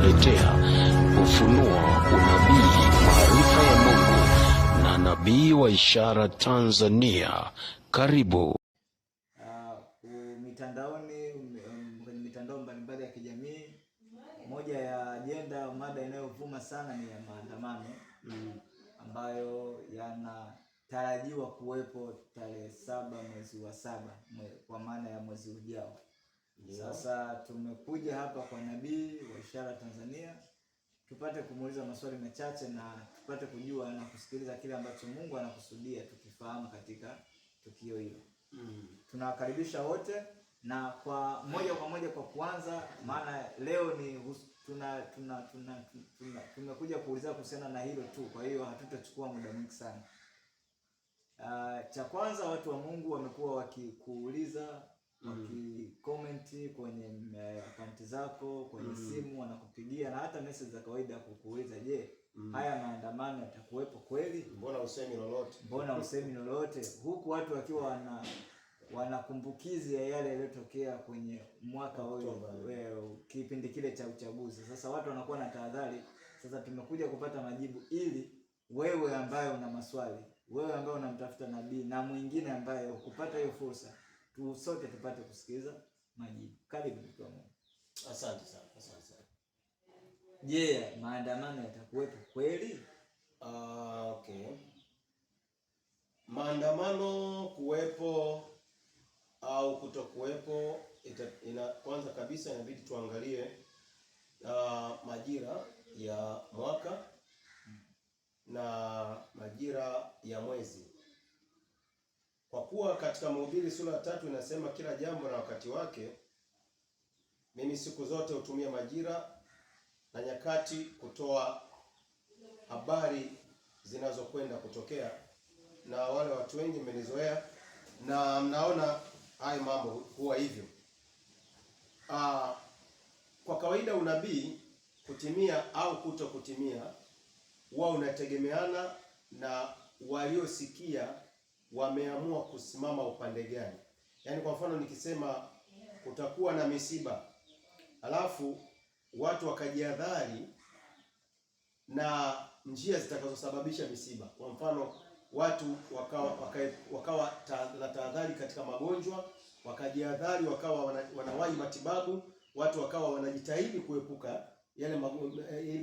kukuletea ufunuo, unabii, maarifa ya Mungu na nabii wa ishara Tanzania. Karibu. Mitandaoni, kwenye mitandao mbalimbali ya kijamii, moja ya ajenda, mada inayovuma sana ni ya maandamano ambayo yanatarajiwa kuwepo tarehe 7 mwezi wa 7, kwa maana ya mwezi ujao. Sasa tumekuja hapa kwa nabii wa ishara Tanzania tupate kumuuliza maswali machache na tupate kujua na kusikiliza kile ambacho Mungu anakusudia tukifahamu katika tukio hilo. Tunawakaribisha wote, na kwa moja kwa kuanza, maana leo ni tumekuja kuuliza kuhusiana na hilo tu, kwa hiyo hatutachukua muda mwingi sana. Cha kwanza, watu wa Mungu wamekuwa wakikuuliza, wakikomenti kwenye akaunti zako, kwenye simu, wanakupigia na hata message za kawaida kukuuliza, je, haya maandamano yatakuwepo kweli? Mbona usemi lolote? Huku watu wakiwa wanakumbukizi ya yale yaliyotokea kwenye mwaka huo, kipindi kile cha uchaguzi. Sasa watu wanakuwa na tahadhari. Sasa tumekuja kupata majibu, ili wewe ambaye una maswali, wewe ambaye unamtafuta nabii, na mwingine ambaye ukupata hiyo fursa, sote tupate kusikiliza majibu. Karibu mtu wa Mungu. Asante sana. Je, maandamano yatakuwepo kweli? Okay. Maandamano kuwepo au kutokuwepo, kwanza kabisa inabidi tuangalie majira ya mwaka na majira ya mwezi. Kwa kuwa katika Mhubiri sura ya 3 inasema kila jambo na wakati wake, mimi siku zote hutumia majira na nyakati kutoa habari zinazokwenda kutokea, na wale watu wengi mmenizoea na mnaona hayo mambo huwa hivyo. Kwa kawaida unabii kutimia au kuto kutimia huwa unategemeana na waliosikia wameamua kusimama upande gani. Yaani kwa mfano nikisema kutakuwa na misiba, alafu watu wakajihadhari na njia zitakazosababisha misiba. Kwa mfano watu wakawa na tahadhari katika magonjwa, wakajihadhari, wakawa wanawahi matibabu, watu wakawa wanajitahidi kuepuka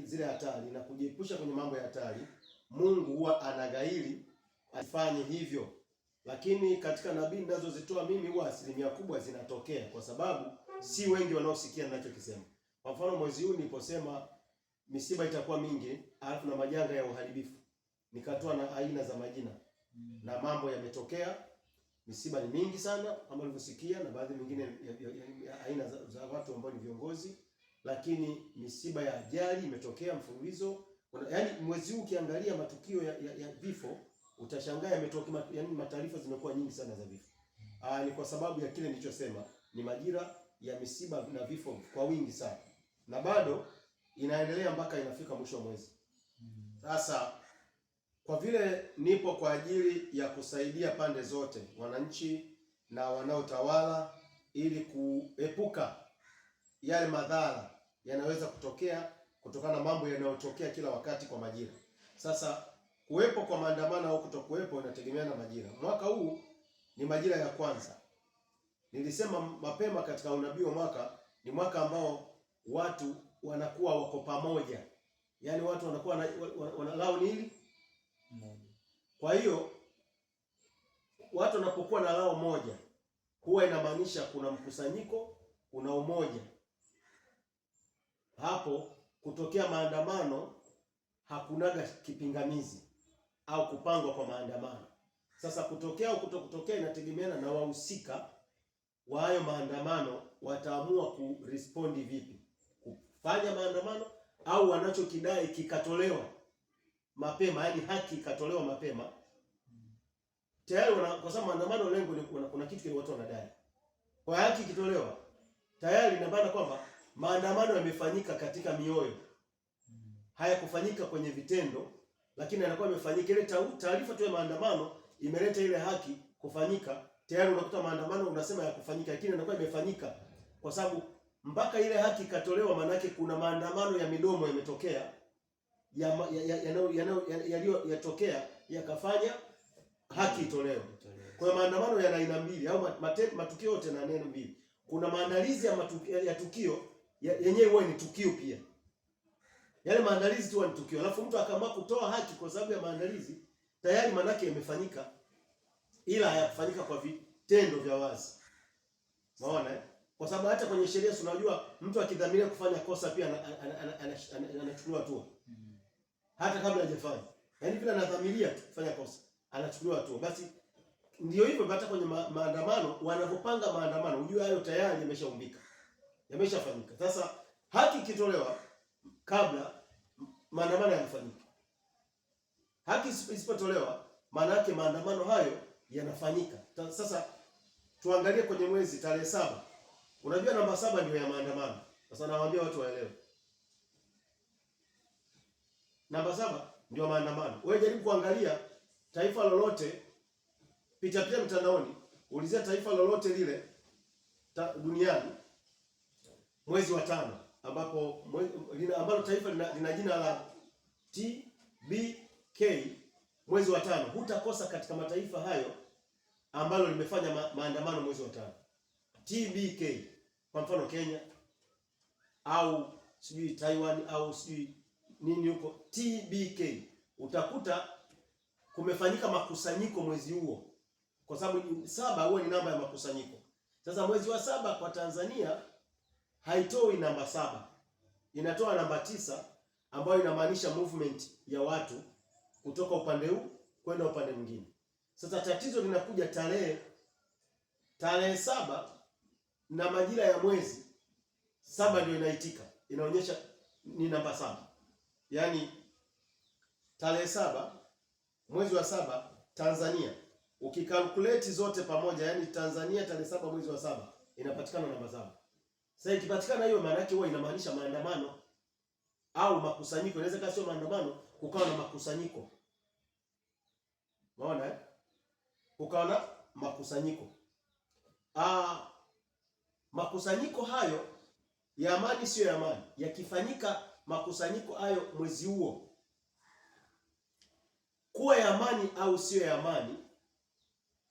zile hatari na kujiepusha kwenye mambo ya hatari. Mungu huwa anagairi afanye hivyo. Lakini katika nabii ninazozitoa mimi huwa asilimia kubwa zinatokea, kwa sababu si wengi wanaosikia ninachokisema. Kwa mfano mwezi huu niliposema misiba itakuwa mingi, alafu na majanga ya uharibifu, nikatoa na aina za majina na mambo yametokea. Misiba ni mingi sana kama ulivyosikia, na baadhi nyingine ya aina za watu ambao ni viongozi, lakini misiba ya ajali imetokea mfululizo. Yaani mwezi huu ukiangalia matukio ya vifo utashangaa yametokea, yaani mataarifa zimekuwa nyingi sana za vifo. Ni kwa sababu ya kile nilichosema, ni majira ya misiba na vifo kwa wingi sana, na bado inaendelea mpaka inafika mwisho wa mwezi. Sasa kwa vile nipo kwa ajili ya kusaidia pande zote, wananchi na wanaotawala, ili kuepuka yale madhara yanaweza kutokea kutokana na mambo yanayotokea kila wakati kwa majira. Sasa kuwepo kwa maandamano au kutokuwepo inategemeana na majira. Mwaka huu ni majira ya kwanza. Nilisema mapema katika unabii wa mwaka, ni mwaka ambao watu wanakuwa wako pamoja. Yaani watu wanakuwa wanalao nili. Kwa hiyo watu wanapokuwa na lao moja, huwa inamaanisha kuna mkusanyiko, kuna umoja. Hapo kutokea maandamano hakunaga kipingamizi au kupangwa kwa maandamano. Sasa kutokea au kutokutokea inategemeana na wahusika wa hayo maandamano, wataamua kurespondi vipi, kufanya maandamano au wanachokidai kikatolewa mapema, yaani haki ikatolewa mapema. Tayari kwa sababu maandamano lengo ni kuna kitu kile watu wanadai. Kwa haki ikitolewa, tayari ina maana kwamba maandamano yamefanyika katika mioyo. Hayakufanyika kwenye vitendo, lakini yanakuwa yamefanyika. Ile taarifa tu ya maandamano imeleta ile haki kufanyika. Tayari unakuta maandamano unasema ya kufanyika, lakini yanakuwa imefanyika kwa sababu mpaka ile haki ikatolewa, manake kuna maandamano ya midomo yametokea yaliyotokea yakafanya haki itolewe. Kwa hiyo maandamano yana aina mbili au matukio yote na neno mbili. Kuna maandalizi ya tukio yenyewe huwa ni tukio pia. Yale maandalizi tu ni tukio. Alafu mtu akaamua kutoa haki kwa sababu ya maandalizi, tayari manake yamefanyika, ila hayakufanyika kwa vitendo vya wazi. Unaona eh? Kwa sababu hata kwenye sheria tunajua mtu akidhamiria kufanya kosa pia anachukuliwa hatua. Hata kabla hajafanya. Yaani vile anadhamiria kufanya kosa, anachukuliwa hatua. Basi ndio hivyo hata kwenye maandamano, wanapopanga maandamano, unajua hayo tayari yameshaumbika. Yameshafanyika. Sasa haki ikitolewa kabla maandamano yanafanyika. Haki isipotolewa, maana yake maandamano hayo yanafanyika. Sasa tuangalie kwenye mwezi tarehe 7. Unajua namba 7 ndio ya maandamano. Sasa nawaambia watu waelewe. Namba 7 ndio maandamano. Wewe jaribu kuangalia taifa lolote, pita mtandaoni, ulizia taifa lolote lile duniani mwezi wa 5 ambalo taifa lina jina la TBK, mwezi wa 5, hutakosa katika mataifa hayo ambalo limefanya maandamano mwezi wa 5. TBK, kwa mfano Kenya au sijui Taiwan au sijui nini huko, TBK utakuta kumefanyika makusanyiko mwezi huo, kwa sababu 7 huwa ni namba ya makusanyiko. Sasa mwezi wa 7 kwa Tanzania haitoi namba 7, inatoa namba 9 ambayo inamaanisha movement ya watu kutoka upande huu kwenda upande mwingine. Sasa tatizo linakuja tarehe 7 na majira ya mwezi 7 ndio inaitika, inaonyesha ni namba 7. Yaani tarehe 7 mwezi wa 7 Tanzania, ukikalkulate zote pamoja, yani Tanzania tarehe 7 mwezi wa 7 inapatikana namba 7. Sasa ikipatikana hiyo, maana yake huwa inamaanisha maandamano au makusanyiko. Inaweza kuwa sio maandamano, kukawa na makusanyiko. Unaona eh? Kukawa na makusanyiko. Makusanyiko hayo ya amani sio ya amani, yakifanyika makusanyiko hayo mwezi huo, kuwa ya amani au sio ya amani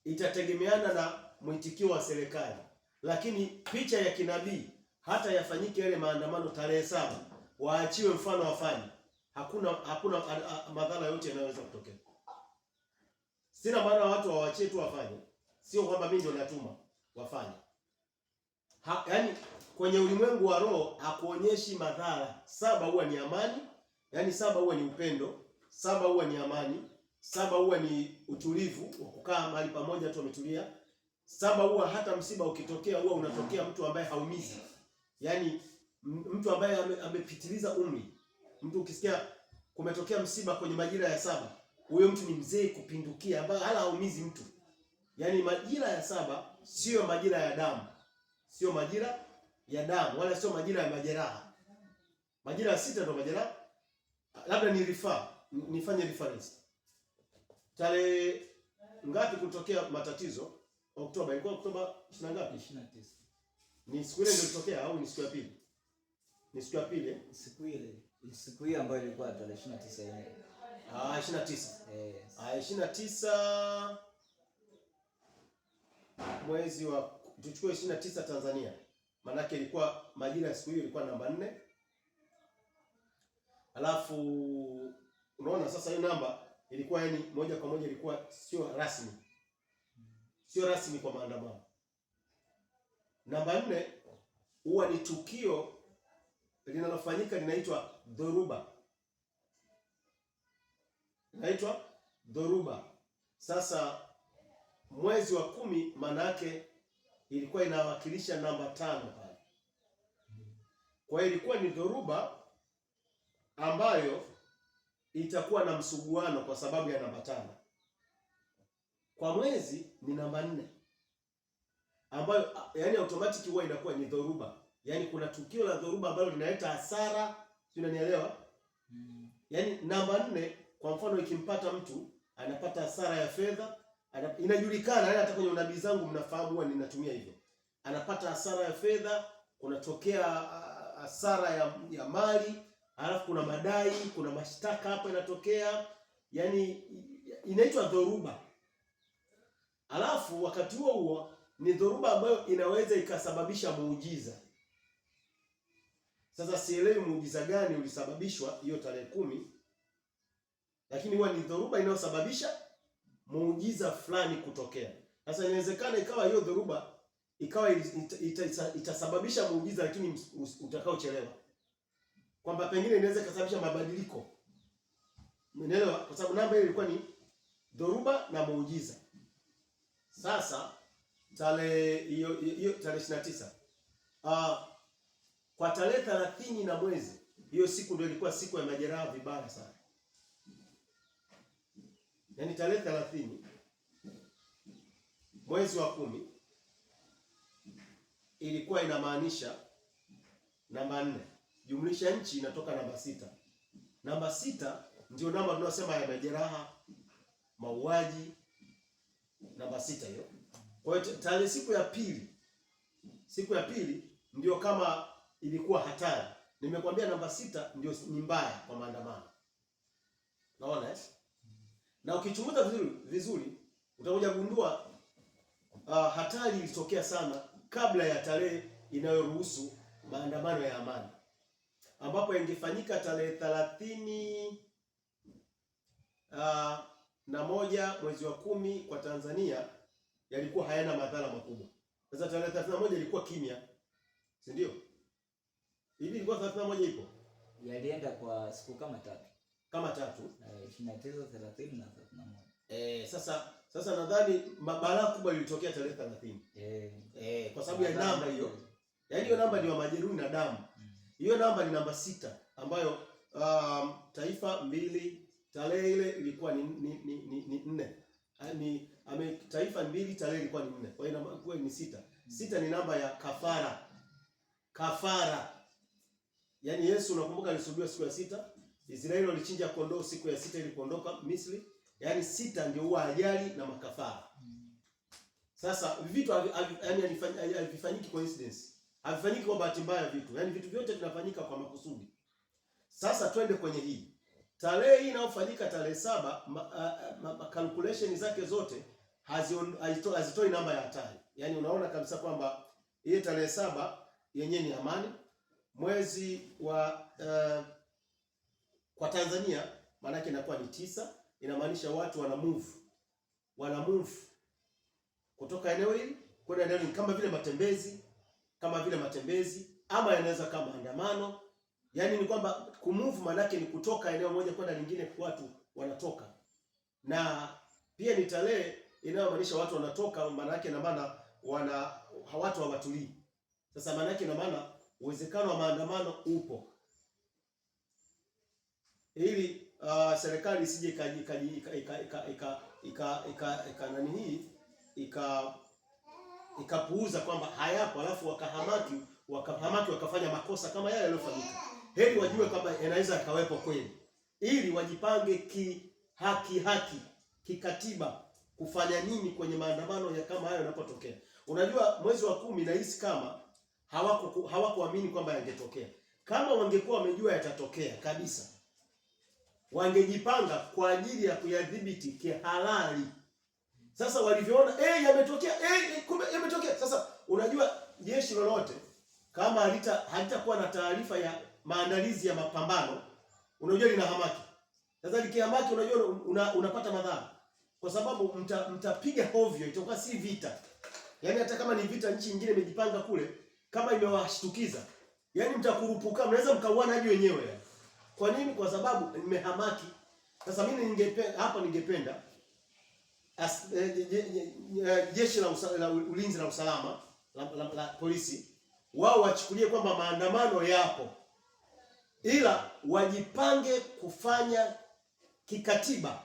itategemeana na mwitikio wa serikali. Lakini picha ya kinabii, hata yafanyike yale maandamano tarehe 7, waachiwe mfano wafanye, hakuna madhara yote yanayoweza kutokea. Sina maana watu waachie tu wafanye, sio kwamba mimi ndio natuma wafanye. Yaani kwenye ulimwengu wa roho hakuonyeshi madhara. 7 huwa ni amani, yaani 7 huwa ni upendo, 7 huwa ni amani, 7 huwa ni utulivu wa kukaa mahali pamoja tu wametulia. 7 huwa hata msiba ukitokea huwa unatokea mtu ambaye haumizi. Yaani mtu ambaye amepitiliza umri. Mtu ukisikia kumetokea msiba kwenye majira ya 7, huyo mtu ni mzee kupindukia ambaye hala haumizi mtu. Yaani majira ya 7 sio majira ya damu. Sio majira ya damu wala sio majira ya majeraha. Majira ya 6 ndio majeraha. Labda nifanye reference. Tarehe ngapi kutokea matatizo? Oktoba, ilikuwa Oktoba 20 ngapi? 29. Ni siku ile ndio ilitokea au ni siku ya pili? Ni siku ya pili eh? Siku ile ambayo ilikuwa tarehe 29 yenyewe. 29. Yes. 29 mwezi wa, tuchukue 29 Tanzania. Maana yake ilikuwa majira ya siku hiyo ilikuwa namba 4. Alafu unaona sasa hiyo namba ilikuwa yani moja kwa moja ilikuwa sio rasmi. Sio rasmi kwa maandamano. Namba 4 huwa ni tukio linalofanyika linaitwa dhoruba. Inaitwa dhoruba. Sasa mwezi wa 10 maana yake ilikuwa inawakilisha namba 5 pale. Kwa hiyo ilikuwa ni dhoruba ambayo itakuwa na msuguano kwa sababu ya namba 5. Kwa mwezi ni namba 4. Ambayo yani automatic huwa inakuwa ni dhoruba. Yaani kuna tukio la dhoruba ambalo linaleta hasara, unanielewa? Yaani namba 4 kwa mfano ikimpata mtu anapata hasara ya fedha, inajulikana hata kwenye unabii zangu mnafahamu huwa ninatumia hivyo. Anapata hasara ya fedha, kunatokea hasara ya mali, alafu kuna madai, kuna mashtaka hapa inatokea, yani inaitwa dhoruba. Alafu wakati huo ni dhoruba ambayo inaweza ikasababisha muujiza. Sasa sielewi muujiza gani ulisababishwa hiyo tarehe 10, lakini huwa ni dhoruba inayosababisha muujiza fulani kutokea. Sasa inawezekana ikawa hiyo dhoruba ikawa itasababisha muujiza lakini utakaochelewa. Kwamba pengine inaweza kusababisha mabadiliko. Umeelewa? Kwa sababu namba ile ilikuwa ni dhoruba na muujiza. Sasa tarehe hiyo tarehe 29. Kwa tarehe 30 na mwezi, hiyo siku ndio ilikuwa siku ya majeraha vibaya sana. Yaani tarehe 30 mwezi wa 10 ilikuwa inamaanisha namba 4. Jumlisha nchi inatoka namba 6. Namba 6 ndio namba tunasema ya majeraha, mauaji, namba 6 hiyo. Kwa hiyo tarehe siku ya pili ndio kama ilikuwa hatari. Nimekwambia namba 6 ndio ni mbaya kwa maandamano. Naona na ukichunguza vizuri utakuja gundua hatari ilitokea sana kabla ya tarehe inayoruhusu maandamano ya amani, ambapo ingefanyika tarehe 31 mwezi wa 10 kwa Tanzania, yalikuwa hayana madhara makubwa. Sasa tarehe 31 ilikuwa kimya, si ndio? Hivi ilikuwa 31 ipo? Yalienda kwa siku kama 3. Kama 3. 29, 30 na 31. Sasa nadhani balaa kubwa lilitokea tarehe 30. Kwa sababu ya namba hiyo. Yaani hiyo namba ni wa majeruhi na damu. Hiyo namba ni namba 6 ambayo taifa 2, tarehe ile ilikuwa ni 4. Yaani taifa 2, tarehe ilikuwa ni 4. Kwa hiyo namba ni 6. 6 ni namba ya kafara. Kafara. Yaani Yesu unakumbuka alisulubiwa siku ya 6. Israeli walichinja kondoo siku ya 6 ili kuondoka Misri. Yaani 6 ndio huwa ajali na makafara. Sasa vitu yaani havifanyiki coincidence. Havifanyiki kwa bahati mbaya vitu. Yaani vitu vyote vinafanyika kwa makusudi. Sasa twende kwenye hii. Tarehe hii inayofanyika tarehe 7, calculation zake zote hazitoi namba ya hatari. Yaani unaona kabisa kwamba ile tarehe 7 yenyewe ni amani. Mwezi wa kwa Tanzania maana yake inakuwa ni 9, inamaanisha watu wana move kutoka eneo hili kwenda eneo hili, kama vile matembezi ama yanaweza kama maandamano. Yaani ni kwamba kumove maana yake ni kutoka eneo moja kwenda lingine, watu wanatoka. Na pia ni tarehe inayomaanisha watu wanatoka, maana yake na maana watu hawatulii. Sasa maana yake na maana uwezekano wa maandamano upo. Ili serikali isije ikapuuza kwamba hayapo, alafu wakahamaki wakafanya makosa kama yale yaliyofanyika. Heri wajue kwamba yanaweza kawepo kweli, ili wajipange haki kikatiba kufanya nini kwenye maandamano ya kama hayo yanapotokea. Unajua mwezi wa 10 nahisi kama hawakuamini kwamba yangetokea. Kama wangekuwa wamejua yatatokea kabisa, wangejipanga kwa ajili ya kuyadhibiti kihalali. Sasa walivyoona yametokea, kumbe yametokea. Sasa unajua jeshi lolote kama halitakuwa na taarifa ya maandalizi ya mapambano, unajua linahamaki. Sasa likihamaki, unajua unapata madhara, kwa sababu mtapiga hovyo, itakuwa si vita. Yaani hata kama ni vita nchi nyingine imejipanga kule, kama imewashtukiza, yaani mtakurupuka, mnaweza mkauana hadi wenyewe. Kwa nini? Kwa sababu imehamaki. Sasa mimi ningependa jeshi la ulinzi na usalama la polisi wao wachukulie kwamba maandamano yapo, ila wajipange kufanya kikatiba,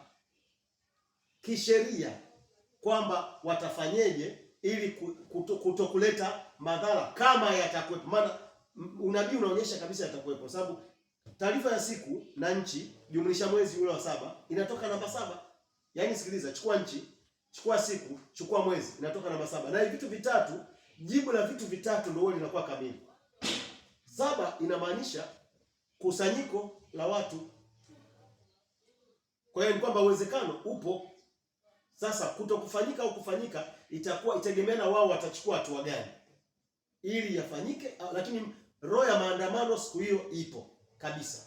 kisheria, kwamba watafanyeje ili kutokuleta madhara kama yatakuwepo. Maana unabii unaonyesha kabisa yatakuwepo, sababu taarifa ya siku na nchi jumlisha mwezi ule wa 7 inatoka namba 7. Yaani sikiliza, chukua nchi, chukua siku, chukua mwezi, inatoka namba 7. Na hivi vitu vitatu, jibu la vitu vitatu ndio linakuwa kamili. 7 inamaanisha kusanyiko la watu. Kwa hiyo ni kwamba uwezekano upo. Sasa kutokufanyika au kufanyika itakuwa itegemeana wao watachukua hatua gani ili yafanyike, lakini roho ya maandamano siku hiyo ipo kabisa.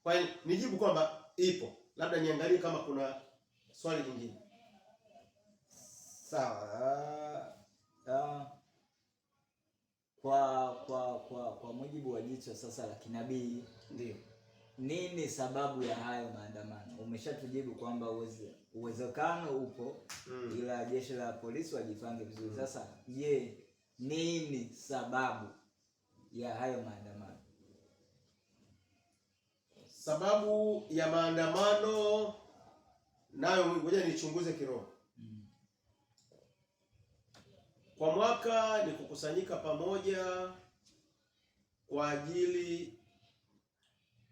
Kwa hiyo nijibu kwamba ipo. Labda niangalie kama kuna swali lingine. Sawa. Kwa mujibu wa jicho sasa la kinabii, ndio nini sababu ya hayo maandamano? Umeshatujibu kwamba uwezekano upo, ila jeshi la polisi wajipange vizuri. Sasa je, nini sababu ya hayo maandamano? Sababu ya maandamano nayo ngoja nichunguze kiroho. Kwa mwaka ni kukusanyika pamoja kwa ajili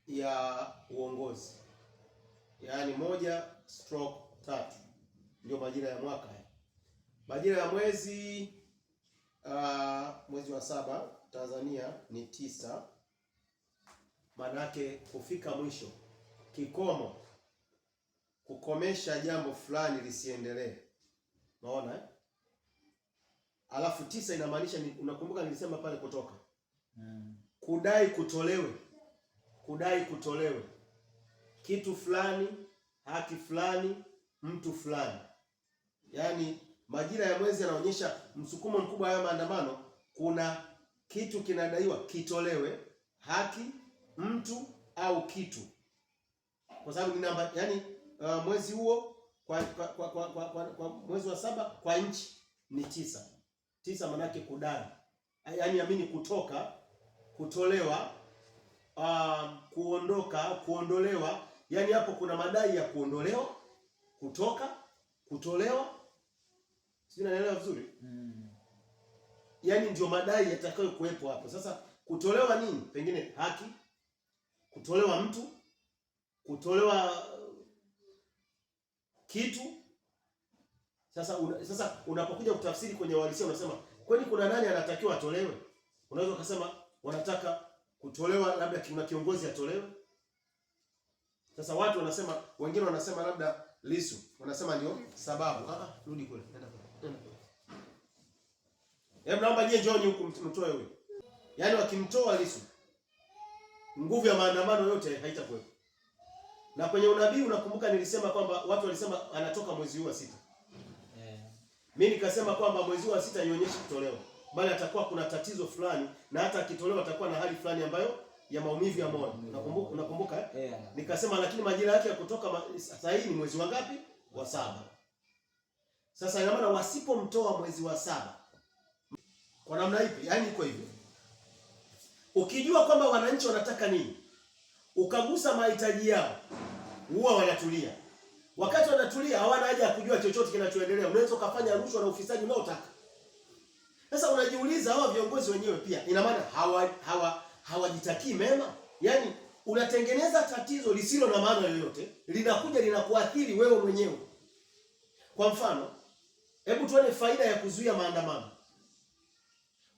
ya uongozi, yaani 1/3 ndio majira ya mwaka. Majira ya mwezi wa 7 Tanzania ni 9, manake kufika mwisho, kikomo, kukomesha jambo fulani lisiendelee. Unaona Alafu 9 inamaanisha unakumbuka nilisema pale Kutoka. Kudai kutolewe kitu fulani, haki fulani, mtu fulani. Yaani majira ya mwezi yanaonyesha msukumo mkubwa wa maandamano. Kuna kitu kinadaiwa kitolewe, haki, mtu au kitu. Kwa sababu ni namba, yani mwezi huo kwa mwezi wa 7 kwa nchi ni 9. 9 manake kudai. Yaani amini kutoka, kutolewa, kuondoka, kuondolewa. Yaani hapo kuna madai ya kuondolewa, kutoka, kutolewa. Sio, naelewa vizuri? Yaani ndio madai yatakayo kuwepo hapo. Sasa kutolewa nini? Pengine haki, kutolewa mtu, kutolewa kitu. Sasa unapokuja kutafsiri kwenye uhalisia unasema kwani kuna nani anatakiwa atolewe? Unaweza ukasema wanataka kutolewa, labda kuna kiongozi atolewe. Sasa watu wanasema, wengine wanasema labda Lissu, wanasema ndio sababu. Rudi kule. Nenda kule. Hebu naomba je, John huku mtoe huyo. Yaani wakimtoa Lissu, nguvu ya maandamano yote haitakuwepo. Na kwenye unabii unakumbuka nilisema kwamba watu walisema anatoka mwezi huu wa 6. Mimi nikasema kwamba mwezi wa 6 haionyeshi kutolewa, bali atakuwa kuna tatizo fulani, na hata akitolewa atakuwa na hali fulani ambayo ya maumivu ya moyo. Unakumbuka Nikasema lakini majira yake ya kutoka sasa hii ni mwezi wa ngapi? Wa 7. Sasa ina maana wasipomtoa mwezi wa 7 kwa namna ipi? Yaani iko hivyo. Ukijua kwamba wananchi wanataka nini, ukagusa mahitaji yao, huwa wanatulia. Wakati wanatulia hawana haja ya kujua chochote kinachoendelea. Unaweza ukafanya rushwa na ufisadi unaotaka. Sasa unajiuliza hawa viongozi wenyewe pia ina maana hawajitakii mema? Yaani unatengeneza tatizo lisilo na maana yoyote, linakuja linakuathiri wewe mwenyewe. Kwa mfano, hebu tuone faida ya kuzuia maandamano.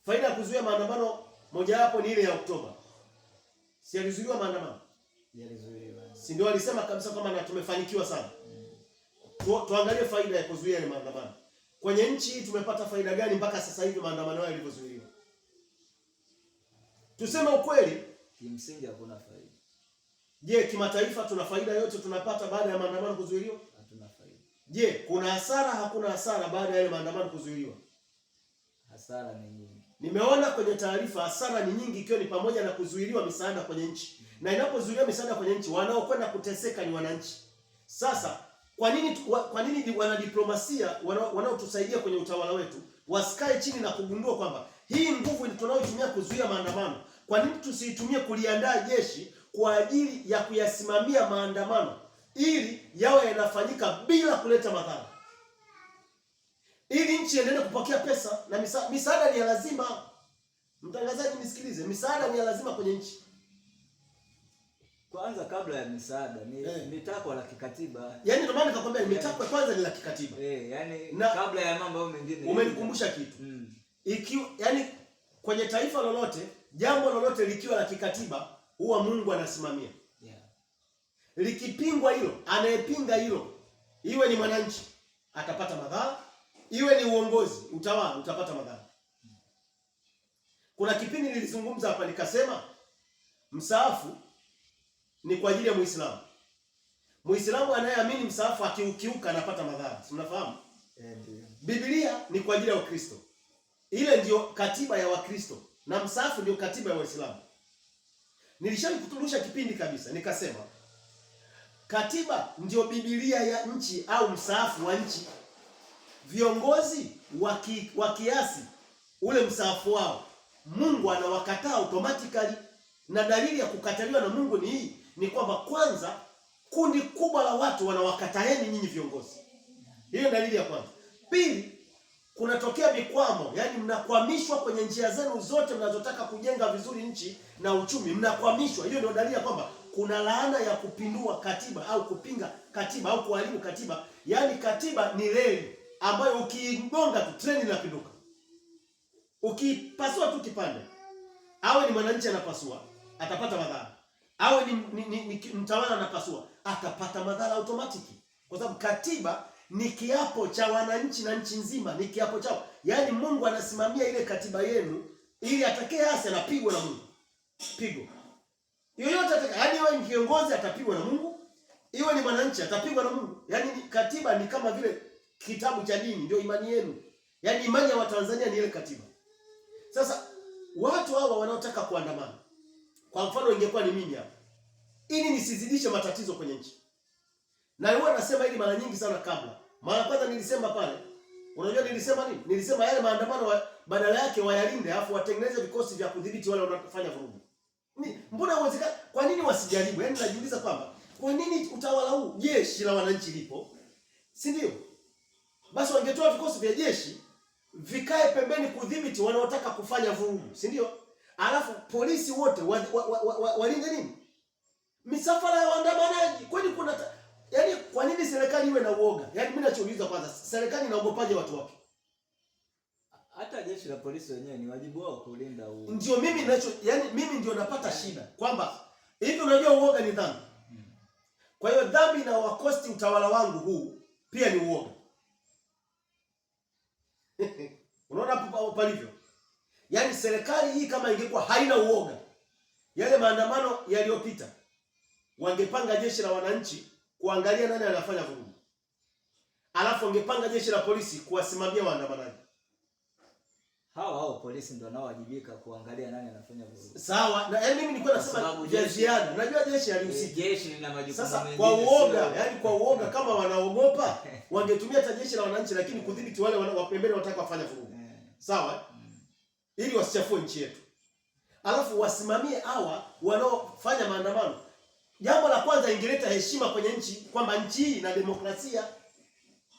Faida ya kuzuia maandamano mojawapo ni ile ya Oktoba. Si yalizuiwa maandamano? Yalizuiwa. Si ndio walisema kabisa kwamba na tumefanikiwa sana. Tuangalie faida ya kuzuia ile maandamano. Kwenye nchi hii tumepata faida gani mpaka sasa hivi maandamano hayo yalivyozuiliwa? Tuseme ukweli, kimsingi hakuna faida. Je, kimataifa tuna faida yote tunapata baada ya maandamano kuzuiliwa? Hatuna faida. Je, kuna hasara? Hakuna hasara baada ya ile maandamano kuzuiliwa? Hasara ni nyingi. Nimeona kwenye taarifa hasara ni nyingi, ikiwa ni pamoja na kuzuiliwa misaada kwenye nchi. Na inapozuiliwa misaada kwenye nchi, wanaokwenda kuteseka ni wananchi. Sasa kwa nini wanadiplomasia wanaotusaidia kwenye utawala wetu wasikae chini na kugundua kwamba hii nguvu tunayotumia kuzuia maandamano, kwa nini tusiitumie kuliandaa jeshi kwa ajili ya kuyasimamia maandamano ili yawe yanafanyika bila kuleta madhara, ili nchi iendelee kupokea pesa na misaada ni ya lazima. Mtangazaji nisikilize, misaada ni ya lazima kwenye nchi. Kwanza kabla ya misaada ni takwa la kikatiba. Yaani ndio maana nikakwambia nimetakwa kwanza ni la kikatiba. Yaani kabla ya mambo mengine. Umenikumbusha kitu. Ikiwa yani kwenye taifa lolote jambo lolote likiwa la kikatiba huwa Mungu anasimamia. Yeah. Likipingwa hilo, anayepinga hilo, iwe ni mwananchi atapata madhara, iwe ni uongozi, utawala utapata madhara. Kuna kipindi nilizungumza hapa nikasema msaafu ni kwa ajili ya Muislamu. Muislamu anayeamini msaafu akiukiuka anapata madhara. Si mnafahamu? Biblia ni kwa ajili ya Wakristo. Ile ndio katiba ya Wakristo na msaafu ndio katiba ya Waislamu. Nilishakutulusha kipindi kabisa nikasema katiba ndio Biblia ya nchi au msaafu wa nchi. Viongozi wa kiasi ule msaafu wao Mungu anawakataa automatically, na dalili ya kukataliwa na Mungu ni hii, ni kwamba kwanza kundi kubwa la watu wanawakataeni nyinyi viongozi. Hiyo dalili ya kwanza. Pili, kunatokea mikwamo, yani mnakwamishwa kwenye njia zenu zote mnazotaka kujenga vizuri nchi na uchumi, mnakwamishwa. Hiyo ndio dalili ya kwamba kuna laana ya kupindua katiba au kupinga katiba au kuharibu katiba. Yani katiba ni reli ambayo ukigonga tu treni inapinduka. Ukipasua tu kipande, awe ni mwananchi anapasua, atapata madhara. Awe ni mtawala anapasua, atapata madhara automatiki. Kwa sababu katiba ni kiapo cha wananchi na nchi nzima, ni kiapo chao. Yaani Mungu anasimamia ile katiba yenu ili atakaye hasi anapigwa na Mungu. Pigo. Yoyote yaani wewe ni kiongozi atapigwa na Mungu, iwe ni mwananchi atapigwa na Mungu. Yaani katiba ni kama vile kitabu cha dini, ndio imani yenu. Yaani imani ya Watanzania ni ile katiba. Sasa watu hawa wanaotaka kuandamana, kwa mfano ingekuwa ni mimi hapa, ili nisizidishe matatizo kwenye nchi. Na huwa nasema hili mara nyingi sana kabla. Mara kwanza nilisema pale, unajua nilisema nini? Nilisema yale maandamano badala yake wayalinde, afu watengeneze vikosi vya kudhibiti wale wanaofanya vurugu. Mbona hawezekani? Kwa nini wasijaribu? Yaani najiuliza kwamba kwa nini utawala huu jeshi la wananchi lipo? Si ndio? Basi wangetoa vikosi vya jeshi vikae pembeni kudhibiti wanaotaka kufanya vurugu, si ndio? Alafu polisi wote walinde nini? Misafara ya waandamanaji. Kwani kuna yaani kwa nini serikali iwe na uoga? Yaani mimi nachouliza kwanza, serikali inaogopaje watu wake? Hata jeshi la polisi wenyewe ni wajibu wao kulinda huo. Ndio mimi mimi ndio napata shida kwamba hivi unajua uoga ni dhambi. Kwa hiyo dhambi na wakosti utawala wangu huu pia ni uoga. Unaona palivyo? Yaani serikali hii kama ingekuwa haina uoga, yale maandamano yaliyopita wangepanga jeshi la wananchi kuangalia nani anafanya vurugu. Alafu wangepanga jeshi la polisi kuwasimamia waandamanaji. Hao polisi ndio wanaowajibika kuangalia nani anafanya vurugu. Sawa, na mimi nilikuwa nasema ziada. Najua jeshi halihusiki. Jeshi lina majukumu mengi. Sasa kwa uoga, yani kwa uoga kama wanaogopa, wangetumia hata jeshi la wananchi lakini kudhibiti wale wapembeni wanataka kufanya vurugu. Sawa? Ili wasichafue nchi yetu. Alafu wasimamie hawa wanaofanya maandamano. Jambo la kwanza ingeleta heshima kwenye nchi kwamba nchi hii ina demokrasia.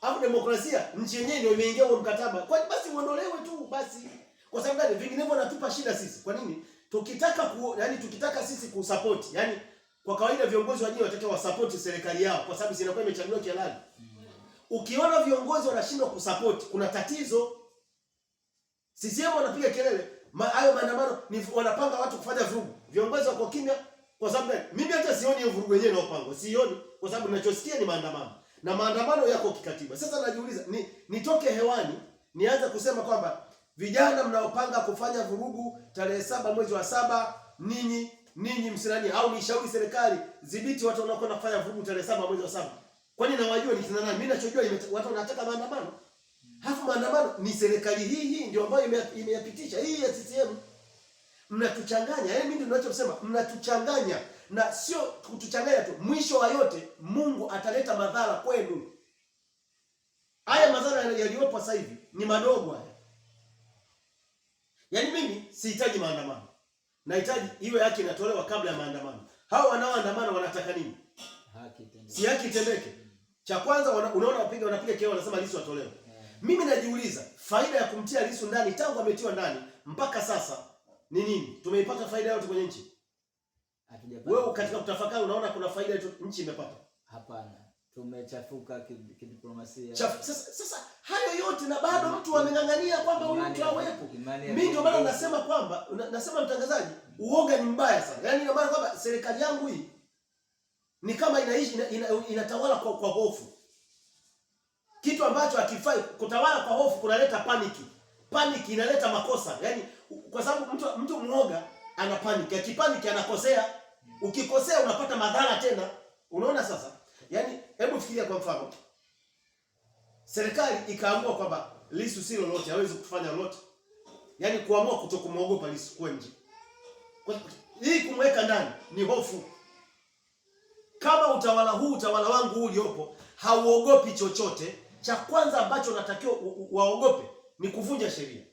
Hapo demokrasia nchi yenyewe ndio imeingia huo mkataba. Kwa nini basi uondolewe tu basi? Kwa sababu gani? Vinginevyo natupa shida sisi. Kwa nini? Tukitaka sisi kusupport, yani kwa kawaida viongozi wenyewe watakiwa wasupport serikali yao kwa sababu zinakuwa imechaguliwa kihalali. Ukiona viongozi wanashindwa kusupport, kuna tatizo. CCM wanapiga kelele, hayo maandamano ni wanapanga watu kufanya vurugu. Viongozi wako kimya kwa sababu gani? Mimi hata sioni hiyo vurugu yenyewe inayopangwa. Sioni kwa sababu ninachosikia ni maandamano. Na maandamano yako kikatiba. Sasa najiuliza, nitoke hewani nianze kusema kwamba vijana mnaopanga kufanya vurugu tarehe 7 mwezi wa 7 ninyi msirani au nishauri serikali dhibiti watu wanaokwenda kufanya vurugu tarehe 7 mwezi wa 7. Kwani nawajua ni kina nani? Mimi ninachojua watu wanataka maandamano. Hafu maandamano ni serikali hii ndio ambayo imeyapitisha hii ya CCM. Mnatuchanganya. Yaani mimi ndio ninachosema, mnatuchanganya. Na sio kutuchanganya tu. Mwisho wa yote Mungu ataleta madhara kwenu. Haya madhara yaliyopo sasa hivi ni madogo haya. Yaani mimi sihitaji maandamano. Nahitaji iwe haki inatolewa kabla ya maandamano. Hao wanaoandamana wanataka nini? Haki itendeke. Si haki itendeke. Cha kwanza unaona wanapiga kelele wanasema Lissu atolewe. Mimi najiuliza faida ya kumtia Lissu ndani tangu ametiwa ndani mpaka sasa ni nini? Tumeipata faida yote kwenye nchi? Hatujapata. Wewe katika kutafakari unaona kuna faida yote nchi imepata? Hapana. tumechafuka kidiplomasia. Sasa hayo yote na bado mtu ameng'ang'ania kwamba huyu mtu awepo. Mimi ndio maana nasema kwamba nasema mtangazaji, uoga ni mbaya sana. Yaani ndio maana kwamba serikali yangu hii ni kama inaishi inatawala kwa hofu. Kitu ambacho hakifai. Kutawala kwa hofu kunaleta paniki. Paniki inaleta makosa. Yaani kwa sababu mtu muoga ana paniki. Akipaniki anakosea. Ukikosea unapata madhara tena. Unaona sasa? Yaani hebu fikiria kwa mfano. Serikali ikaamua kwamba Lissu si lolote, hawezi kufanya lolote. Yaani kuamua kutokumuogopa Lissu kwa nje. Hii kumweka ndani ni hofu. Kama utawala wangu uliopo hauogopi chochote, cha kwanza ambacho natakiwa waogope ni kuvunja sheria.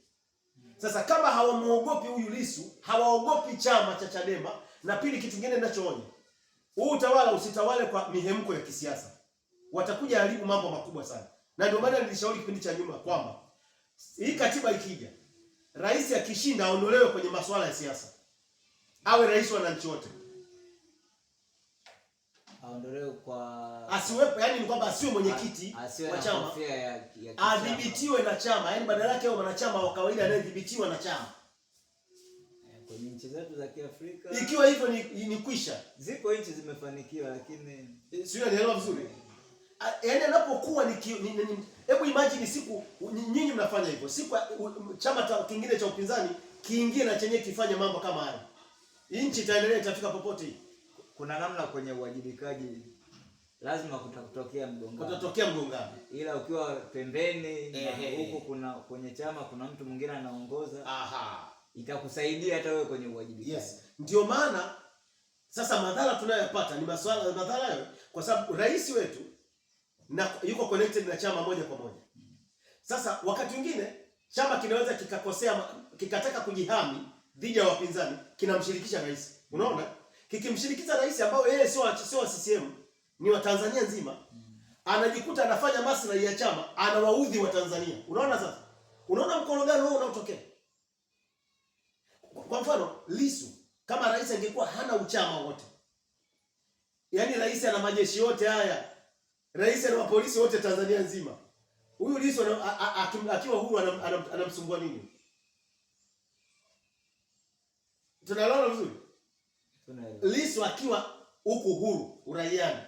Sasa kama hawamuogopi huyu Lissu, hawaogopi chama cha Chadema, na pili kitu kingine ninachoonya, huu utawala usitawale kwa mihemko ya kisiasa. Watakuja haribu mambo makubwa sana. Na ndio maana nilishauri kipindi cha nyuma kwamba hii katiba ikija, rais akishinda aondolewe kwenye masuala ya siasa. Awe rais wa wananchi wote. Aondolewe kwa asiwepo, yani ni kwamba asiwe mwenyekiti wa chama. Adhibitiwe na chama, yani badala yake au mwanachama wa kawaida anayedhibitiwa na chama. Kwenye nchi zetu za Kiafrika ikiwa hivyo ni kwisha. Ziko nchi zimefanikiwa lakini sio, nielewa vizuri. Yaani anapokuwa hebu imagine siku nyinyi mnafanya hivyo. Siku chama kingine cha upinzani kiingie na chenye kifanye mambo kama haya. Nchi itaendelea, itafika popote. Kuna namna kwenye uwajibikaji lazima kutatokea mgongano. Kutatokea mgongano. Ila ukiwa pembeni na huko kuna kwenye chama kuna mtu mwingine anaongoza. Itakusaidia hata wewe kwenye uwajibikaji. Yes. Ndio maana sasa madhara tunayopata ni madhara hayo kwa sababu rais wetu na yuko connected na chama moja kwa moja. Sasa wakati mwingine chama kinaweza kikakosea, kikataka kujihami dhidi ya wapinzani, kinamshirikisha rais. Unaona? Kikimshirikisha rais ambao yeye sio wa CCM, ni wa Tanzania nzima, anajikuta anafanya maslahi ya chama, anawaudhi wa Tanzania. Unaona sasa? Unaona mkorogano huo unaotokea? Kwa mfano, Lissu kama rais angekuwa hana uchama wote. Yaani rais ana majeshi yote haya. Rais ana polisi wote Tanzania nzima. Huyu Lissu akiwa huru anamsumbua nini? Tunaelewana vizuri? Lissu akiwa huku huru uraiani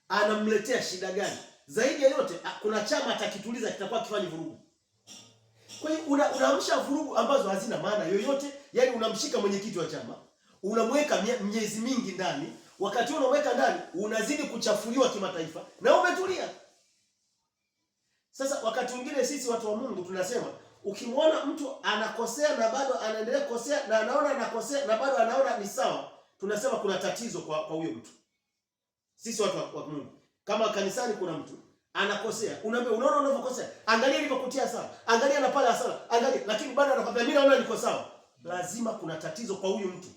anamletea shida gani? Zaidi ya yote kuna chama atakituliza kitakuwa kifanye vurugu. Kwa hiyo unaamsha vurugu ambazo hazina maana yoyote. Yaani unamshika mwenyekiti wa chama, unamweka miezi mingi ndani, wakati unamweka ndani unazidi kuchafuliwa kimataifa na umetulia. Sasa wakati mwingine sisi watu wa Mungu tunasema ukimwona mtu anakosea na bado anaendelea kukosea na anaona anakosea na bado anaona ni sawa, tunasema kuna tatizo kwa huyo mtu. Sisi watu wa Mungu, kama kanisani kuna mtu anakosea, unaambia unaona unavyokosea, angalia nilivyokutia sawa, angalia na pale hasara, angalia, lakini bado anakwambia mimi naona niko sawa. Lazima kuna tatizo kwa huyo mtu.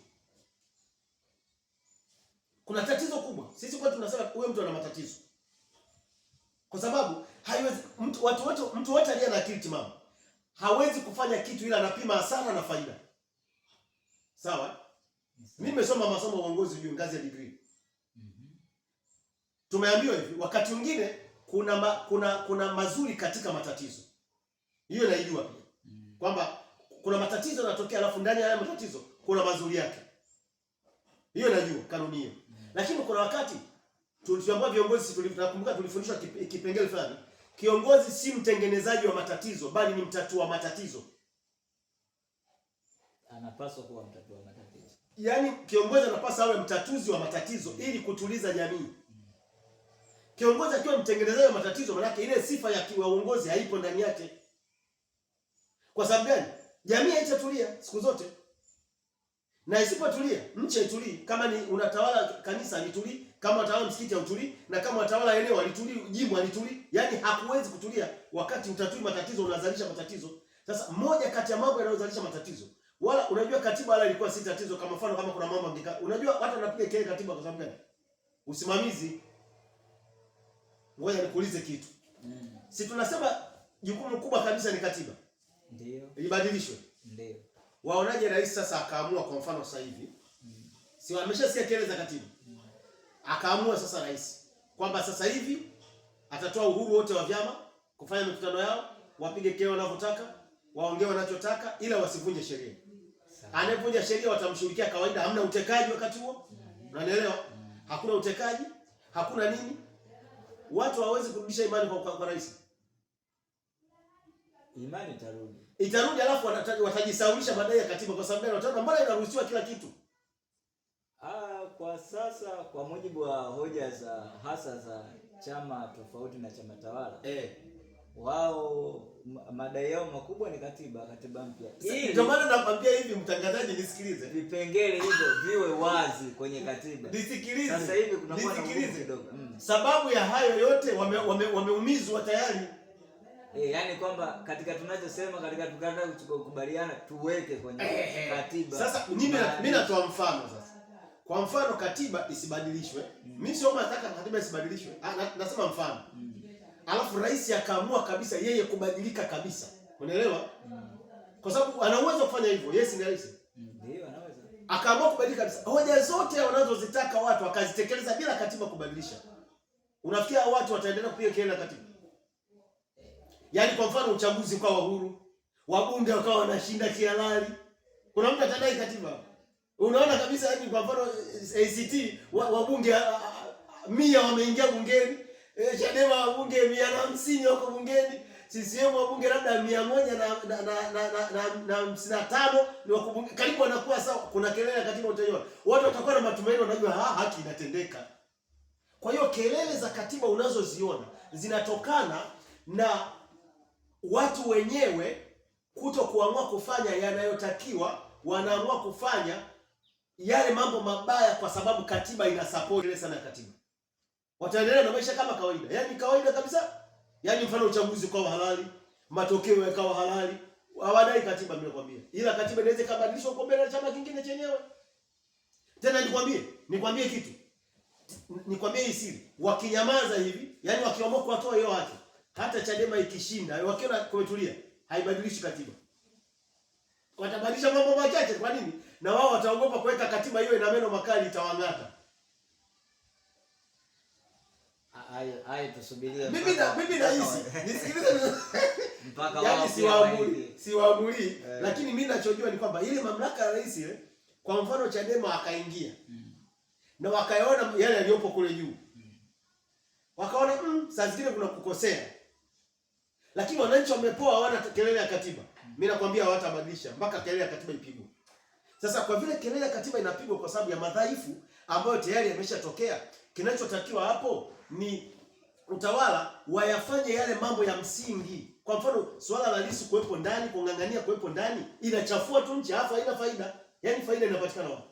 Kuna tatizo kubwa. Sisi kwa tunasema huyo mtu ana matatizo. Kwa sababu haiwezi mtu wote aliye na akili timamu hawezi kufanya kitu ila anapima hasara na faida. Sawa? Mimi nimesoma masomo ya uongozi juu ngazi ya degree. Tumeambiwa hivi, wakati mwingine kuna mazuri katika matatizo. Hiyo naijua pia. Kwamba kuna matatizo yanatokea alafu ndani ya haya matatizo kuna mazuri yake. Hiyo najua kanuni hiyo. Lakini kuna wakati tuliambiwa viongozi tunakumbuka tulifundishwa kipengele fulani. Kiongozi si mtengenezaji wa matatizo bali ni mtatua matatizo. Anapaswa kuwa mtatua matatizo. Yaani kiongozi anapaswa awe mtatuzi wa matatizo ili kutuliza jamii. Kiongozi akiwa mtengenezaji wa matatizo maana yake ile sifa ya kiuongozi haipo ndani yake. Kwa sababu gani? Jamii haitatulia siku zote. Na isipotulia, nchi haitulii. Kama ni unatawala kanisa halitulii, kama unatawala msikiti hautulii, na kama unatawala eneo halitulii, jimbo halitulii. Yaani hakuwezi kutulia wakati utatui matatizo, unazalisha matatizo. Sasa moja kati ya mambo yanayozalisha matatizo. Wala unajua katiba wala ilikuwa si tatizo, kama mfano kama kuna mambo angeka. Unajua watu wanapiga kelele katiba kwa sababu gani? Usimamizi. Ngoja nikuulize kitu. Si tunasema jukumu kubwa kabisa ni katiba. Ndio. Ibadilishwe. Ndio. Waonaje rais sasa akaamua kwa mfano sasa hivi? Si wameshasikia kelele za katiba. Akaamua sasa rais kwamba sasa hivi atatoa uhuru wote wa vyama kufanya mikutano yao, wapige kelele wanavyotaka, waongee wanachotaka, ila wasivunje sheria. Anayevunja sheria watamshughulikia kawaida. Hamna utekaji wakati huo, unanielewa? Hakuna utekaji, hakuna nini. Watu hawawezi kurudisha imani kwa rais. Imani itarudi, alafu watajisaulisha madai ya katiba. Kwa sababu wataona mbona inaruhusiwa kila kitu. Kwa sasa kwa mujibu wa hoja za chama tofauti na chama tawala, wao madai yao makubwa ni katiba mpya. Ndio maana nakwambia hivi, mtangazaji, nisikilize. Vipengele hivyo viwe wazi kwenye katiba. Nisikilize. Sasa hivi kuna kidogo. Sababu ya hayo yote wameumizwa tayari. Yaani kwamba katika tunachosema katika tukataka kukubaliana tuweke kwenye katiba. Sasa mimi natoa mfano sasa. Kwa mfano katiba isibadilishwe. Mimi sio nataka katiba isibadilishwe. Nasema mfano. Alafu rais akaamua kabisa yeye kubadilika kabisa. Unaelewa? Kwa sababu ana uwezo kufanya hivyo. Yes, ni rais. Ndio, anaweza. Akaamua kubadilika kabisa. Hoja zote wanazozitaka watu wakazitekeleza bila katiba kubadilisha. Unafikia watu wataendelea kupiga kelele na katiba? Yaani kwa mfano uchaguzi kwa huru, wabunge wakawa wanashinda kihalali. Kuna mtu atadai katiba? Unaona kabisa, yaani kwa mfano ACT wabunge 100 wameingia bungeni, Chadema wabunge 150 wako bungeni, CCM wabunge labda 155 ni wako bunge. Karibu wanakuwa sawa, kuna kelele ya katiba utaiona. Watu watakuwa na matumaini, wanajua haki inatendeka. Kwa hiyo kelele za katiba unazoziona zinatokana na watu wenyewe kuto kuamua kufanya yanayotakiwa, wanaamua kufanya yale mambo mabaya kwa sababu katiba ina support ile sana ya katiba. Wataendelea na maisha kama kawaida. Yaani kawaida kabisa. Yaani mfano uchaguzi kwa halali, matokeo yakawa halali. Hawadai katiba, mimi nakwambia. Ila katiba inaweza kubadilishwa kwa mbele ya chama kingine chenyewe. Tena nikwambie kitu. Nikwambie hii siri. Wakinyamaza hivi, yaani wakiamua kuwatoa hiyo haki, hata Chadema ikishinda, wakiona kumetulia, haibadilishi katiba. Watabadilisha mambo machache. Kwa nini? Na wao wataogopa kuweka katiba hiyo ina meno makali, itawangata. Hayo tusubirie. Mimi nahisi. Nisikilize mpaka wao siwaamuli. Lakini mimi ninachojua ni kwamba ile mamlaka ya rais ile, kwa mfano Chadema akaingia. Na wakaona yale yaliyopo kule juu. Wakaona saa zingine kuna kukosea. Lakini wananchi wamepoa, hawana kelele ya katiba. Mimi nakwambia hawatabadilisha mpaka kelele ya katiba ipigwe. Sasa kwa vile kelele ya katiba inapigwa kwa sababu ya madhaifu ambayo tayari yameshatokea, kinachotakiwa hapo ni utawala wayafanye yale mambo ya msingi. Kwa mfano swala la Lissu kuwepo ndani, kungangania kuwepo ndani, inachafua tu nchi, hafa haina faida. Yaani faida inapatikana wapi?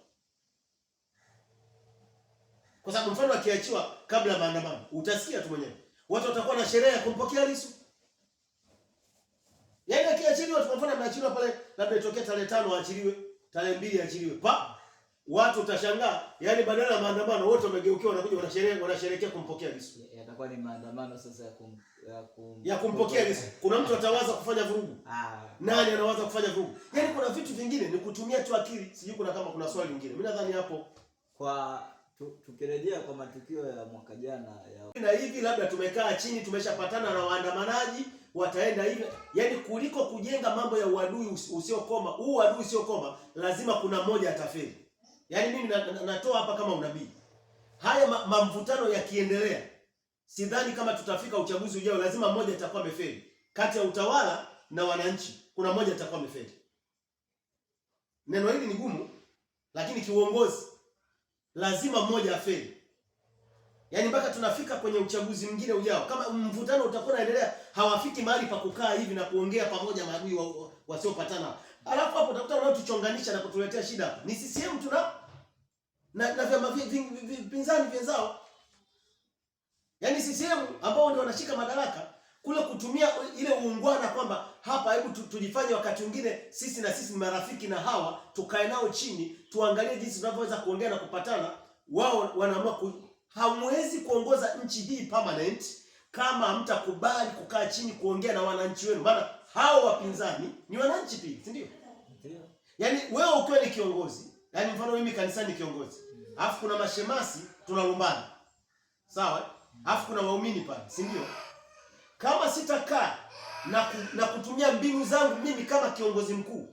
Kwa sababu mfano akiachiwa kabla ya maandamano, utasikia tu mwenyewe. Watu watakuwa na sherehe ya kumpokea Lissu. Yaani akiachiliwa kwa mfano ameachiliwa pale, labda itokee tarehe 5 aachiliwe, tarehe 2 aachiliwe. Watu utashangaa, yaani badala ya maandamano wote wamegeukiwa, wanakuja wanasherehekea kumpokea Lissu. Yatakuwa ni maandamano sasa ya kumpokea Lissu. Kuna mtu atawaza kufanya vurugu. Nani anawaza kufanya vurugu? Yaani kuna vitu vingine ni kutumia tu akili. Sijui kama kuna swali lingine. Mimi nadhani hapo kwa tukirejea kwa matukio ya mwaka jana na hivi, labda tumekaa chini tumeshapatana na waandamanaji wataenda hivi, yaani kuliko kujenga mambo ya uadui usiokoma. Huu uadui usiokoma lazima kuna mmoja atafeli. Yaani mimi natoa hapa kama unabii. Haya mamvutano yakiendelea, sidhani kama tutafika uchaguzi ujao. Lazima mmoja atakuwa amefeli. Kati ya utawala na wananchi kuna mmoja atakuwa amefeli. Neno hili ni gumu, lakini kiuongozi lazima mmoja afeli. Yaani mpaka tunafika kwenye uchaguzi mwingine ujao, kama mvutano utakuwa unaendelea, hawafiki mahali pa kukaa hivi na kuongea pamoja maadui wasiopatana. Alafu hapo utakuta wanaotuchonganisha na kutuletea shida ni CCM na vyama pinzani vyenzao. Yaani CCM ambao ndio wanashika madaraka kule kutumia ile uungwana kwamba hapa hebu tujifanye wakati mwingine sisi ni marafiki na hawa, tukae nao chini tuangalie jinsi tunavyoweza kuongea na kupatana. Wao wanaamua hamwezi kuongoza nchi hii permanent kama hamtakubali kukaa chini kuongea na wananchi wenu. Maana hao wapinzani ni wananchi pia, si ndio? Yaani wewe ukiwa ni kiongozi, yaani mfano mimi kanisani kiongozi, alafu kuna mashemasi tunalumbana. Sawa? alafu kuna waumini pale, si ndio? Kama sitakaa na kutumia mbinu zangu mimi kama kiongozi mkuu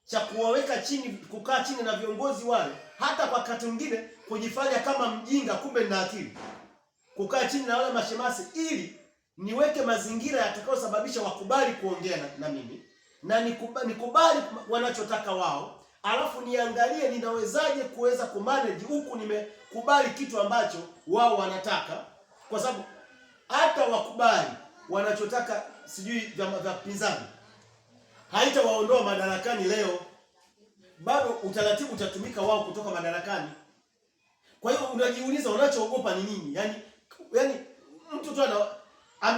cha kuwaweka chini, kukaa chini na viongozi wale, hata kwa wakati mwingine kujifanya kama mjinga kumbe nina akili, kukaa chini na wale mashemasi ili niweke mazingira yatakayosababisha wakubali kuongea na mimi na nikubali wanachotaka wao, alafu niangalie ninawezaje kuweza kumanage huku nimekubali kitu ambacho wao wanataka, kwa sababu hata wakubali wanachotaka sijui vya pinzani haitawaondoa madarakani leo, bado utaratibu utatumika wao kutoka madarakani. Kwa hiyo unajiuliza unachoogopa ni nini? Yaani mtu tu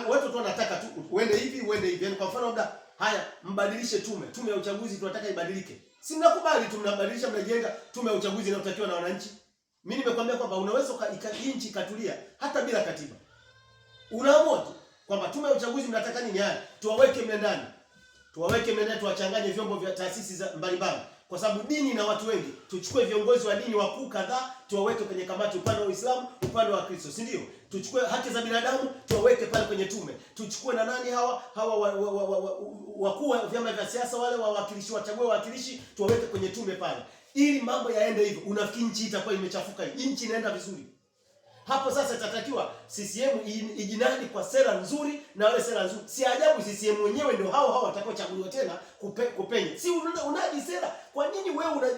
watu tu wanataka tu uende hivi. Yaani kwa mfano labda haya mbadilishe tume ya uchaguzi tunataka ibadilike. Si mnakubali tu mnabadilisha, mnajenga tume ya uchaguzi inayotakiwa na wananchi. Mimi nimekwambia kwamba unaweza nchi ikatulia hata bila katiba. Unaamua tu kwamba tume ya uchaguzi mnataka nini, haya tuwaweke mle ndani. Tuwachanganye vyombo vya taasisi mbalimbali. Kwa sababu dini na watu wengi, tuchukue viongozi wa dini wakuu kadhaa tuwaweke kwenye kamati, upande wa Uislamu, upande wa Kristo, si ndio? Tuchukue haki za binadamu tuwaweke pale kwenye tume. Tuchukue na nani hawa wakuu wa vyama vya siasa, wale wawakilishi, wachague wawakilishi tuwaweke kwenye tume pale. Ili mambo yaende hivyo. Unafikiri nchi itakuwa imechafuka? Nchi inaenda vizuri. Hapo sasa itatakiwa CCM ijinadi kwa sera nzuri na wale sera nzuri. Si ajabu CCM wenyewe ndio hao watakaochaguliwa tena kupenye. Si unadi sera. Kwa nini wewe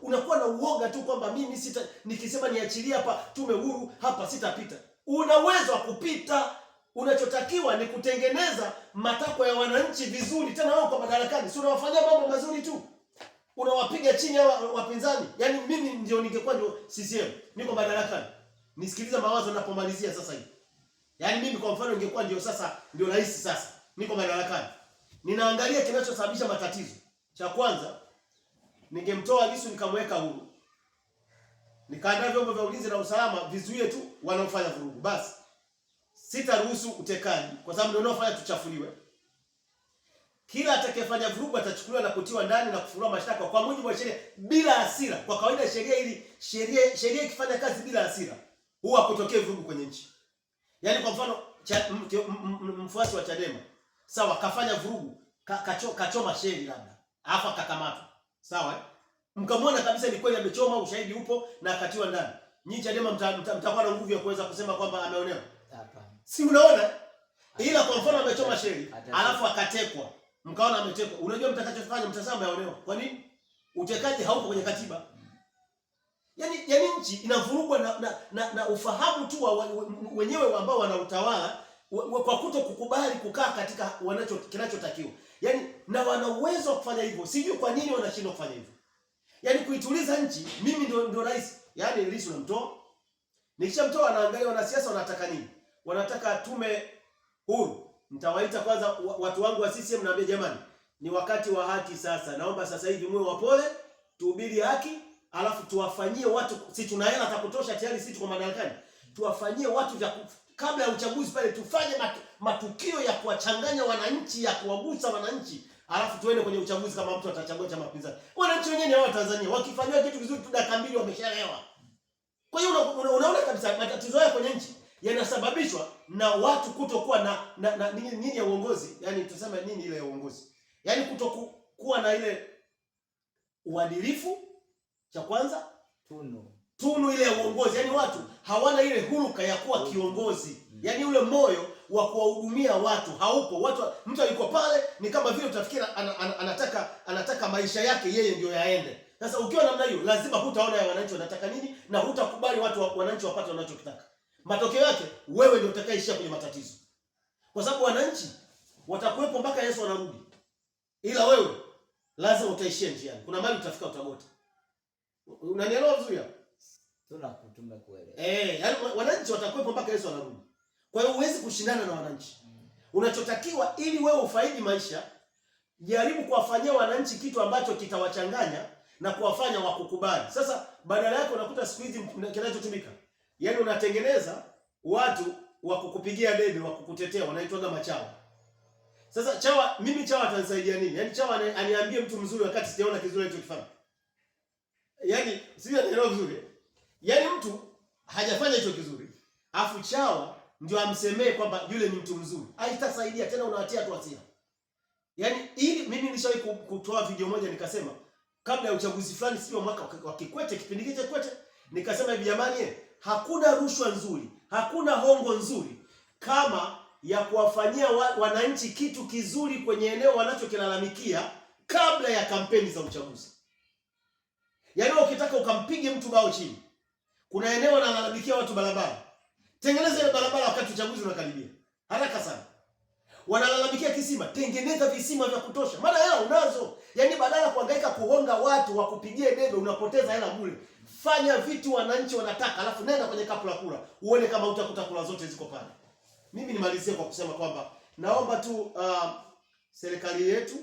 unakuwa na uoga tu kwamba mimi nikisema niachilie hapa tume huru hapa sitapita? Una uwezo wa kupita. Unachotakiwa ni kutengeneza matakwa ya wananchi vizuri, tena wao kwa madarakani. Si unawafanyia mambo mazuri tu. Unawapiga chini hao wapinzani. Yaani mimi ndio ningekuwa ndio CCM, niko madarakani. Nisikiliza mawazo ninapomalizia sasa hivi. Yaani mimi kwa mfano ningekuwa ndio rais sasa. Niko madarakani. Ninaangalia kinachosababisha matatizo. Cha kwanza, ningemtoa Lissu nikamweka huru. Nikaandaa vyombo vya ulinzi na usalama vizuie tu wanaofanya vurugu. Basi sitaruhusu utekaji kwa sababu ndio wanaofanya tuchafuliwe. Kila atakayefanya vurugu atachukuliwa na kutiwa ndani na kufunguliwa mashtaka kwa mujibu wa sheria bila hasira. Kwa kawaida sheria ikifanya kazi bila hasira huwa kutokea vurugu kwenye nchi. Yaani kwa mfano mfuasi wa Chadema sawa kafanya vurugu, kachoma sheri labda, alafu akakamatwa. Sawa? Mkamwona kabisa ni kweli amechoma, ushahidi upo na akatiwa ndani. Nyinyi Chadema mtakuwa na nguvu ya kuweza kusema kwamba ameonewa? Hapana. Si unaona? Ila kwa mfano amechoma sheri, alafu akatekwa. Mkaona ametekwa. Unajua mtakachofanya mtasema ameonewa. Kwa nini? Utekaji haupo kwenye katiba. Yaani nchi inavurugwa na ufahamu tu wenyewe ambao wanautawala kwa kukubali kukaa katika kinachotakiwa. Yaani na wana uwezo wa kufanya hivyo. Sijui kwa nini wanashindwa kufanya hivyo. Yaani kuituliza nchi, mimi ndio rais. Yaani Lissu namtoa. Nikishamtoa anaangalia wanasiasa wanataka nini? Wanataka tume huru. Nitawaita kwanza watu wangu wa CCM, naambia jamani, ni wakati wa haki sasa. Naomba sasa hivi mwe wapole, tuhubiri haki, alafu tuwafanyie watu, si tuna hela za kutosha tayari, sisi tuko madarakani. Tuwafanyie watu kabla ya uchaguzi pale, tufanye matukio ya kuwachanganya wananchi, ya kuwagusa wananchi, alafu tuende kwenye uchaguzi kama mtu atachagua chama pinzani. Wananchi wenyewe ni hao Tanzania, wakifanywa kitu kizuri tu dakika mbili wameshalewa. Kwa hiyo unaona kabisa matatizo haya kwenye nchi yanasababishwa na watu kutokuwa na nini ya uongozi. Yaani tuseme nini ile ya uongozi? Yaani kutokuwa na ile uadilifu, cha kwanza, tunu ile ya uongozi. Yaani watu hawana ile huruka ya kuwa kiongozi. Yaani ule moyo wa kuwahudumia watu haupo. Mtu yuko pale ni kama vile utafikiri anataka maisha yake yeye ndio yaende. Sasa ukiwa namna hiyo lazima hutaona ya wananchi wanataka nini na hutakubali wananchi wapate wanachokitaka. Matokeo yake wewe ndio utakayeishia kwenye matatizo. Kwa sababu wananchi watakuwepo mpaka Yesu anarudi. Ila wewe lazima utaishia njiani. Kuna mahali utafika utagota. Unanielewa vizuri hapo? Tunakutumia kweli. Yaani wananchi watakuwepo mpaka Yesu anarudi. Kwa hiyo huwezi kushindana na wananchi. Unachotakiwa ili wewe ufaidi maisha, jaribu kuwafanyia wananchi kitu ambacho kitawachanganya na kuwafanya wakukubali. Sasa badala yake unakuta siku hizi kinachotumika, yaani unatengeneza watu wa kukupigia debe, wa kukutetea, wanaitwa machawa. Sasa mimi chawa atanisaidia nini? Yaani chawa aniambie mtu mzuri wakati sijaona kizuri alichokifanya. Yaani sio anaelewa vizuri. Yaani mtu hajafanya hicho kizuri, afu chawa ndio amsemee kwamba yule ni mtu mzuri. Haitasaidia tena, unawatia tu hasira. Yaani ili mimi nilishawahi kutoa video moja nikasema kabla ya uchaguzi fulani sio mwaka wa Kikwete, kipindi kile Kikwete, nikasema hivi jamani, hakuna rushwa nzuri, hakuna hongo nzuri kama ya kuwafanyia wananchi kitu kizuri kwenye eneo wanachokilalamikia kabla ya kampeni za uchaguzi. Yaani ukitaka ukampige mtu bao chini, kuna eneo wanalalamikia watu barabara, tengeneza ile barabara wakati uchaguzi unakaribia. Haraka sana. Wanalalamikia kisima, tengeneza visima vya kutosha. Maana hela unazo. Yaani badala kuhangaika kuhonga watu wakupigie debe, unapoteza hela bure. Fanya vitu wananchi wanataka, alafu nenda kwenye kapu la kura, uone kama utakuta kura zote ziko pale. Mimi nimalizie kwa kusema kwamba naomba tu serikali yetu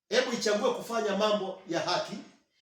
hebu ichague kufanya mambo ya haki.